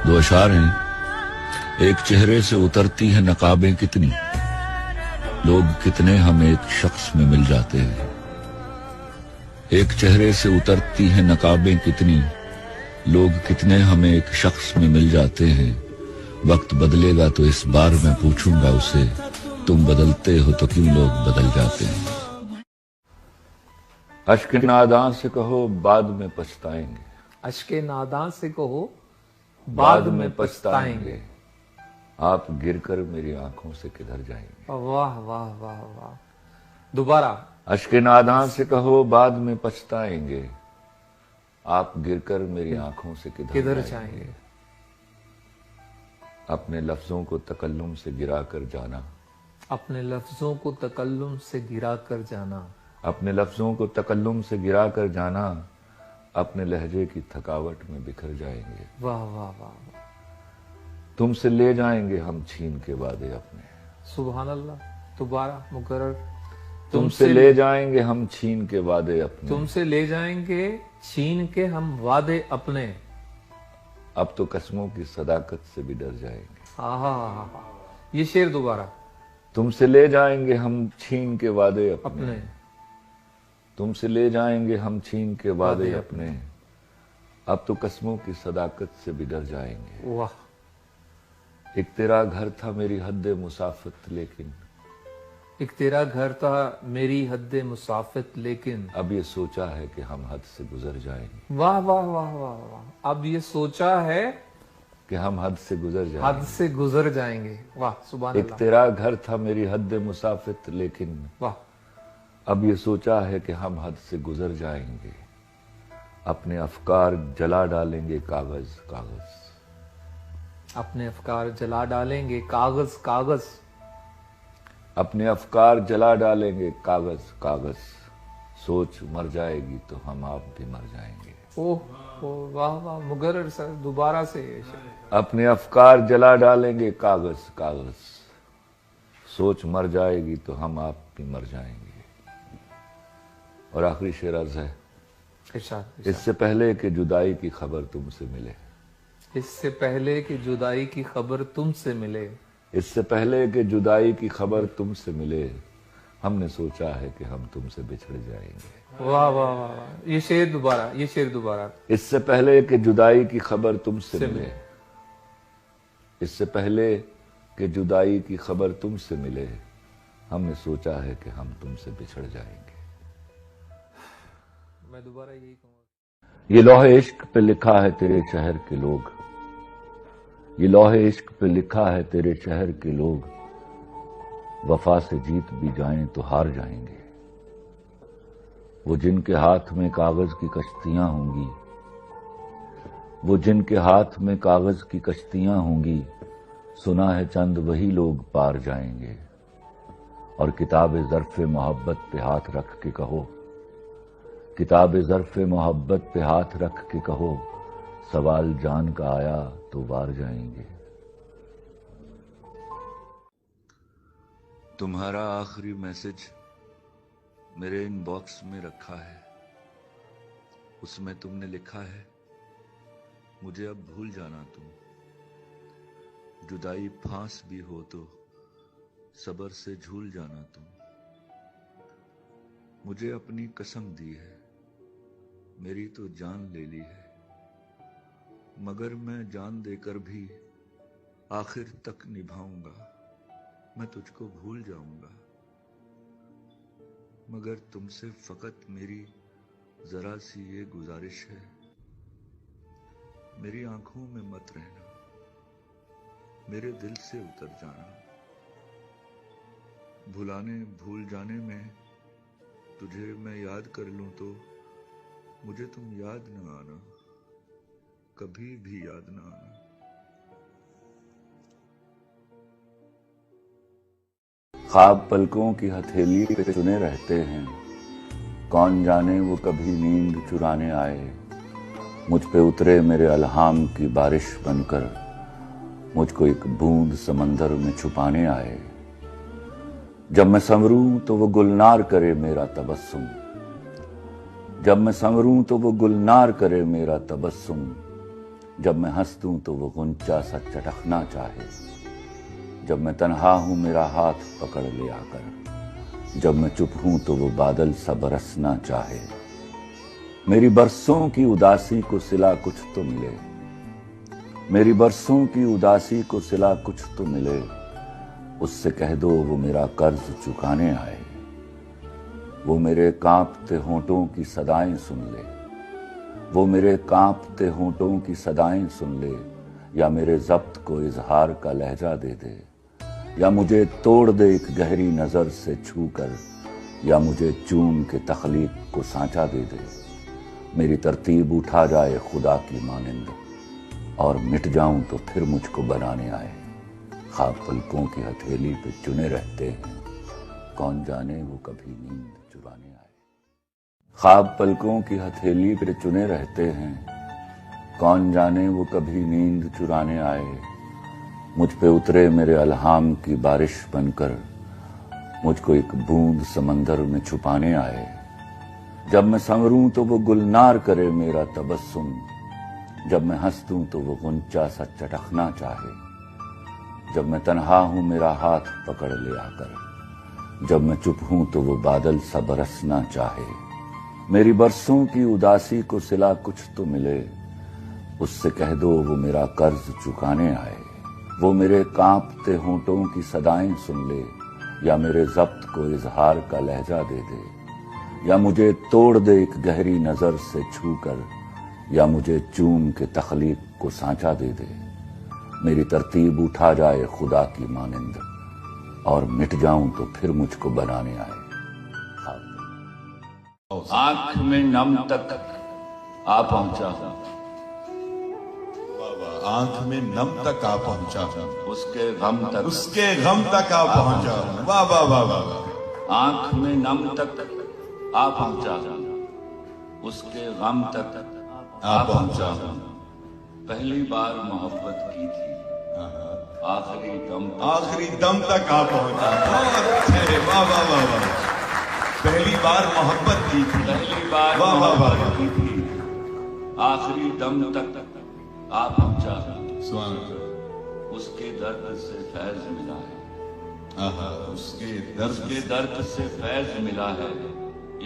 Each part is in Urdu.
دو اشعار ہیں۔ ایک چہرے سے اترتی ہیں نقابیں کتنی، لوگ کتنے ہم ایک شخص میں مل جاتے ہیں۔ ایک چہرے سے اترتی ہیں نقابیں کتنی، لوگ کتنے ہم ایک شخص میں مل جاتے ہیں۔ وقت بدلے گا تو اس بار میں پوچھوں گا اسے، تم بدلتے ہو تو کیوں لوگ بدل جاتے ہیں۔ اشک ناداں سے کہو بعد میں پچھتائیں گے، اشک ناداں سے کہو بعد میں پچھتائیں گے۔ آپ گر کر میری آنکھوں سے کدھر جائیں گے۔ واہ واہ واہ واہ، دوبارہ۔ اشک ناداں سے کہو بعد میں پچھتائیں گے، آپ گر کر میری آنکھوں سے کدھر جائیں گے۔ اپنے لفظوں کو تکلم سے گرا کر جانا، اپنے لفظوں کو تکلم سے گرا کر جانا، اپنے لفظوں کو تکلم سے گرا کر جانا، اپنے لہجے کی تھکاوٹ میں بکھر جائیں گے۔ واہ واہ واہ واہ، تم سے لے جائیں گے ہم چھین کے وعدے اپنے، سبحان اللہ۔ دوبارہ مکرر۔ تم سے لے جائیں گے ہم چھین کے وعدے اپنے، تم سے لے جائیں گے چھین کے ہم وعدے اپنے، اب تو قسموں کی صداقت سے بھی ڈر جائیں گے۔ آہا، یہ شعر دوبارہ۔ تم سے لے جائیں گے ہم چھین کے وعدے اپنے، اپنے، تم سے لے جائیں گے ہم چھین کے وعدے اپنے، اب تو قسموں کی صداقت سے بھی ڈر جائیں گے۔ واہ، ایک تیرا گھر تھا میری حد مسافت لیکن، ایک تیرا گھر تھا میری حد مسافت لیکن، اب یہ سوچا ہے کہ ہم حد سے گزر جائیں گے۔ واہ واہ واہ واہ واہ، اب یہ سوچا ہے کہ ہم حد سے گزر جائیں حد سے گزر جائیں گے۔ واہ سبحان ایک اللہ، تیرا گھر تھا میری حد مسافت لیکن، واہ، اب یہ سوچا ہے کہ ہم حد سے گزر جائیں گے۔ اپنے افکار جلا ڈالیں گے کاغذ کاغذ، اپنے افکار جلا ڈالیں گے کاغذ کاغذ، اپنے افکار جلا ڈالیں گے کاغذ کاغذ، سوچ مر جائے گی تو ہم آپ بھی مر جائیں گے۔ اوہ واہ واہ، مغرر سر، دوبارہ سے یہ شعر۔ اپنے افکار جلا ڈالیں گے کاغذ کاغذ، سوچ مر جائے گی تو ہم آپ بھی مر جائیں گے۔ اور آخری شعر عرض ہے، ارشاد، اس سے پہلے کہ جدائی کی خبر تم سے ملے، اس سے پہلے کہ جدائی کی خبر تم سے ملے، اس سے پہلے کہ جدائی کی خبر تم سے ملے، ہم نے سوچا ہے کہ ہم تم سے بچھڑ جائیں گے۔ واہ واہ واہ واہ، یہ شعر دوبارہ، یہ شعر دوبارہ۔ اس سے پہلے کہ جدائی کی خبر تم سے ملے، اس سے پہلے کہ جدائی کی خبر تم سے ملے، ہم نے سوچا ہے کہ ہم تم سے بچھڑ جائیں گے۔ میں دوبارہ یہی کہوں گا، یہ لوح عشق پہ لکھا ہے تیرے شہر کے لوگ، یہ لوح عشق پہ لکھا ہے تیرے شہر کے لوگ، وفا سے جیت بھی جائیں تو ہار جائیں گے۔ وہ جن کے ہاتھ میں کاغذ کی کشتیاں ہوں گی، وہ جن کے ہاتھ میں کاغذ کی کشتیاں ہوں گی، سنا ہے چند وہی لوگ پار جائیں گے۔ اور کتاب ظرف محبت پہ ہاتھ رکھ کے کہو، کتاب ظرف محبت پہ ہاتھ رکھ کے کہو، سوال جان کا آیا تو وار جائیں گے۔ تمہارا آخری میسج میرے ان باکس میں رکھا ہے، اس میں تم نے لکھا ہے، مجھے اب بھول جانا تم، جدائی پھانس بھی ہو تو صبر سے جھول جانا تم۔ مجھے اپنی قسم دی ہے، میری تو جان لے لی ہے، مگر میں جان دے کر بھی آخر تک نبھاؤں گا، میں تجھ کو بھول جاؤں گا، مگر تم سے فقط میری ذرا سی یہ گزارش ہے، میری آنکھوں میں مت رہنا، میرے دل سے اتر جانا، بھول جانے میں تجھے میں یاد کر لوں تو مجھے تم یاد نہ آنا، کبھی بھی یاد نہ آنا۔ خواب پلکوں کی ہتھیلی پہ چنے رہتے ہیں، کون جانے وہ کبھی نیند چرانے آئے، مجھ پہ اترے میرے الہام کی بارش بن کر، مجھ کو ایک بوند سمندر میں چھپانے آئے۔ جب میں سنوروں تو وہ گلنار کرے میرا تبسم، جب میں سنوروں تو وہ گلنار کرے میرا تبسم، جب میں ہنس دوں تو وہ غنچہ سا چٹکنا چاہے، جب میں تنہا ہوں میرا ہاتھ پکڑ لے آ کر، جب میں چپ ہوں تو وہ بادل سا برسنا چاہے، میری برسوں کی اداسی کو صلہ کچھ تو ملے، میری برسوں کی اداسی کو صلہ کچھ تو ملے، اس سے کہہ دو وہ میرا قرض چکانے آئے، وہ میرے کانپتے ہونٹوں کی صدائیں سن لے، وہ میرے کانپتے ہونٹوں کی صدائیں سن لے، یا میرے ضبط کو اظہار کا لہجہ دے دے، یا مجھے توڑ دے ایک گہری نظر سے چھو کر، یا مجھے چوم کے تخلیق کو سانچا دے دے، میری ترتیب اٹھا جائے خدا کی مانند، اور مٹ جاؤں تو پھر مجھ کو بنانے آئے، خواب پلکوں کی ہتھیلی پہ چنے رہتے ہیں، کون جانے وہ کبھی نیند چرانے آئے، خواب پلکوں کی ہتھیلی پہ چنے رہتے ہیں، کون جانے وہ کبھی نیند چرانے آئے، مجھ پہ اترے میرے الہام کی بارش بن کر، مجھ کو ایک بوند سمندر میں چھپانے آئے، جب میں سنوروں تو وہ گلنار کرے میرا تبسم، جب میں ہنس دوں تو وہ غنچہ سا چٹکنا چاہے، جب میں تنہا ہوں میرا ہاتھ پکڑ لے آ کر، جب میں چپ ہوں تو وہ بادل سا برسنا چاہے، میری برسوں کی اداسی کو صلہ کچھ تو ملے، اس سے کہہ دو وہ میرا قرض چکانے آئے، وہ میرے کانپتے ہونٹوں کی صدائیں سن لے، یا میرے ضبط کو اظہار کا لہجہ دے دے، یا مجھے توڑ دے ایک گہری نظر سے چھو کر، یا مجھے چوم کے تخلیق کو سانچا دے دے، میری ترتیب اٹھا جائے خدا کی مانند، اور مٹ جاؤں تو پھر مجھ کو بنانے آئے۔ آنکھ میں نم تک آ پہنچا ہوں، آنکھ میں نم تک آ پہنچا ہوں، اس کے غم تک، اس کے غم تک آ پہنچا ہوں، واہ واہ واہ واہ، آنکھ میں نم تک آ پہنچا ہوں، اس کے غم تک آ پہنچا ہوں، پہلی بار محبت کی تھی، آخری دم تک آ پہنچا، واہ واہ واہ واہ، پہلی بار محبت کی تھی، پہلی بار واہ واہ واہ محبت کی تھی، آخری دم تک آ پہنچا ہوں، سبحان اللہ، اس کے درد سے فیض ملا ہے، اس کے درد سے فیض ملا ہے،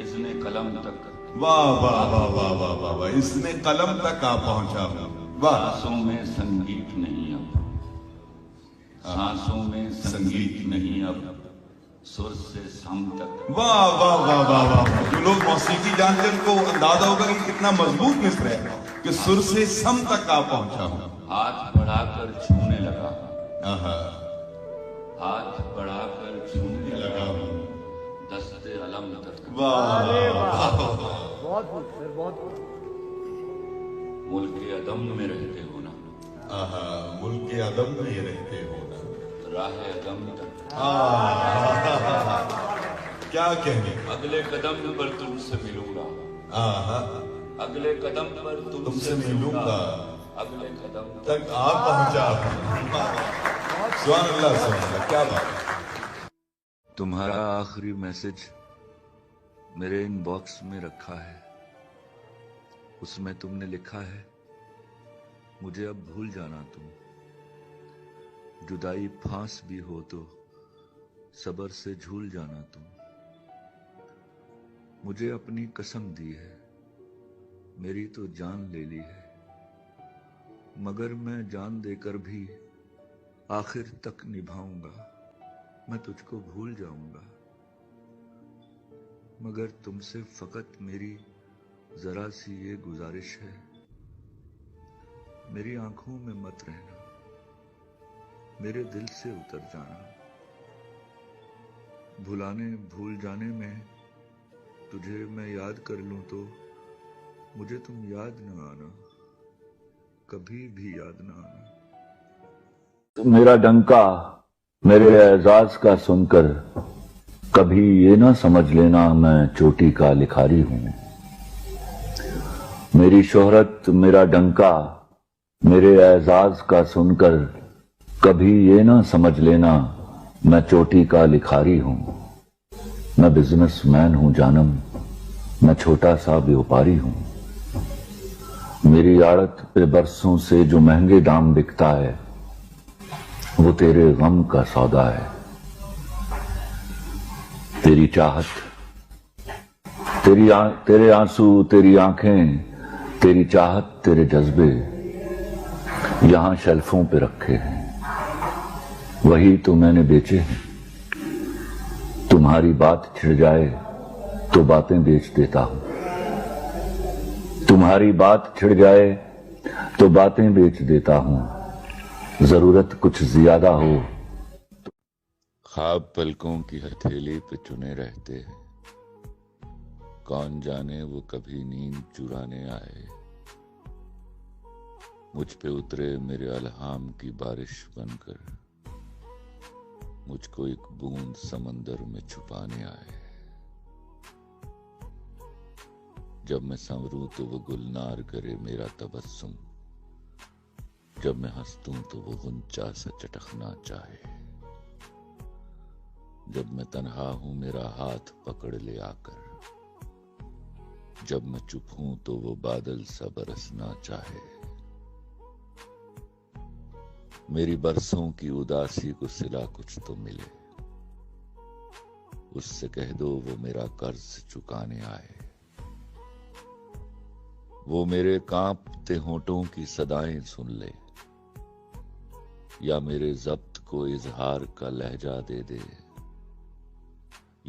اذن قلم تک، واہ واہ واہ واہ واہ واہ واہ، اس نے قلم تک آ پہنچا ہوں، واہ، سانسوں میں سنگیت نہیں اب، سانسوں میں سنگیت نہیں اب، سر سے سم تک، واہ واہ واہ واہ واہ، جو لوگ موسیقی جانتے ہیں ان کو اندازہ ہوگا کہ کتنا مضبوط مصر ہے کہ سر سے سم تک آ پہنچا ہوں، ہاتھ بڑھا کر چھونے لگا، آہا، ہاتھ بڑھا کر چھونے لگا ہوں، دست علم تک، واہ ملک عدم میں رہتے ہونا، آہا، ملک عدم میں رہتے ہونا، راہ عدم تک، کیا کہنے، اگلے قدم پر تم سے ملوں گا، آہا، اگلے قدم پر تم سے ملوں گا، اگلے قدم تک آ پہنچا ہوں، سبحان اللہ سبحان اللہ، کیا بات ہے، تمہارا آخری میسج میرے ان باکس میں رکھا ہے، اس میں تم نے لکھا ہے مجھے اب بھول جانا تم، جدائی پھانس بھی ہو تو صبر سے جھول جانا تم، مجھے اپنی قسم دی ہے میری تو جان لے لی ہے، مگر میں جان دے کر بھی آخر تک نبھاؤں گا، میں تجھ کو بھول جاؤں گا، مگر تم سے فقط میری ذرا سی یہ گزارش ہے، میری آنکھوں میں مت رہنا، میرے دل سے اتر جانا، بھول جانے میں تجھے میں یاد کر لوں تو مجھے تم یاد نہ آنا، کبھی بھی یاد نہ آنا، میرا ڈنکا میرے اعزاز کا سن کر کبھی یہ نہ سمجھ لینا میں چوٹی کا لکھاری ہوں، میری شہرت میرا ڈنکا میرے اعزاز کا سن کر کبھی یہ نہ سمجھ لینا میں چوٹی کا لکھاری ہوں، میں بزنس مین ہوں جانم، میں چھوٹا سا بیوپاری ہوں، میری آڑت پہ برسوں سے جو مہنگے دام بکتا ہے وہ تیرے غم کا سودا ہے. تیری چاہت، تیرے آنسو، تیری آنکھیں، تیری چاہت، تیرے جذبے یہاں شیلفوں پہ رکھے ہیں، وہی تو میں نے بیچے ہیں. تمہاری بات چھڑ جائے تو باتیں بیچ دیتا ہوں، تمہاری بات چھڑ جائے تو باتیں بیچ دیتا ہوں. ضرورت کچھ زیادہ ہو. خواب پلکوں کی ہتھیلی پہ چنے رہتے ہیں، کون جانے وہ کبھی نیند چرانے آئے. مجھ پہ اترے میرے الہام کی بارش بن کر، مجھ کو ایک بوند سمندر میں چھپانے آئے. جب میں سنوروں تو وہ گلنار کرے میرا تبسم، جب میں ہنسوں تو وہ غنچہ سا چٹکنا چاہے. جب میں تنہا ہوں میرا ہاتھ پکڑ لے آ کر، جب میں چپ ہوں تو وہ بادل سا برسنا چاہے. میری برسوں کی اداسی کو صلہ کچھ تو ملے، اس سے کہہ دو وہ میرا قرض چکانے آئے. وہ میرے کانپتے ہونٹوں کی صدائیں سن لے، یا میرے ضبط کو اظہار کا لہجہ دے دے،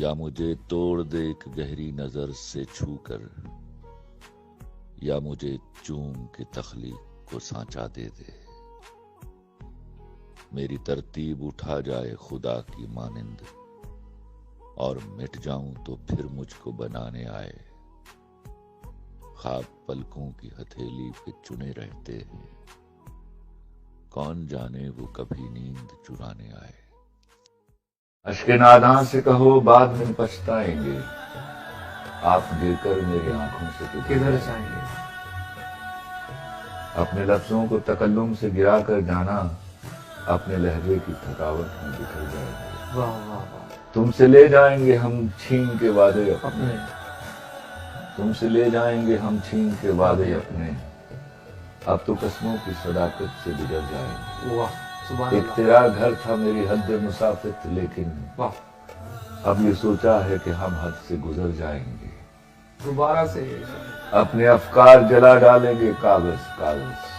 یا مجھے توڑ دے ایک گہری نظر سے چھو کر، یا مجھے چوم کے تخلیق کو سانچا دے دے. میری ترتیب اٹھا جائے خدا کی مانند، اور مٹ جاؤں تو پھر مجھ کو بنانے آئے. خواب پلکوں کی ہتھیلی پہ چنے رہتے ہیں، کون جانے وہ کبھی نیند چرانے آئے. اشک ناداں سے کہو بعد میں پچھتائیں گے، آپ گر کر میری آنکھوں سے کدھر جائیں گے. اپنے لفظوں کو تکلم سے گرا کر جانا اپنے لہجے کی تھکاوٹ میں بکھر جائے گا. واہ واہ واہ. تم سے لے جائیں گے ہم چھین کے وعدے اپنے تم سے لے جائیں گے ہم چھین کے وعدے اپنے. اب تو قسموں کی صداقت سے گزر جائیں گے. واہ سبحان ایک اللہ. تیرا گھر تھا میری حد مسافت، لیکن واہ اب یہ سوچا ہے کہ ہم حد سے گزر جائیں گے. دوبارہ سے اپنے افکار جلا ڈالیں گے کاغذ کاغذ.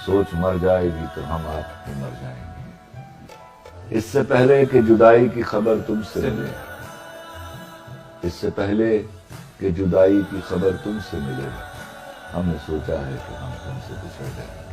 سوچ مر جائے گی تو ہم آپ بھی مر جائیں گے. اس سے پہلے کہ جدائی کی خبر تم سے ملے، اس سے پہلے کہ جدائی کی خبر تم سے ملے، ہم نے سوچا ہے کہ ہم تم سے بچھڑ جائیں گے.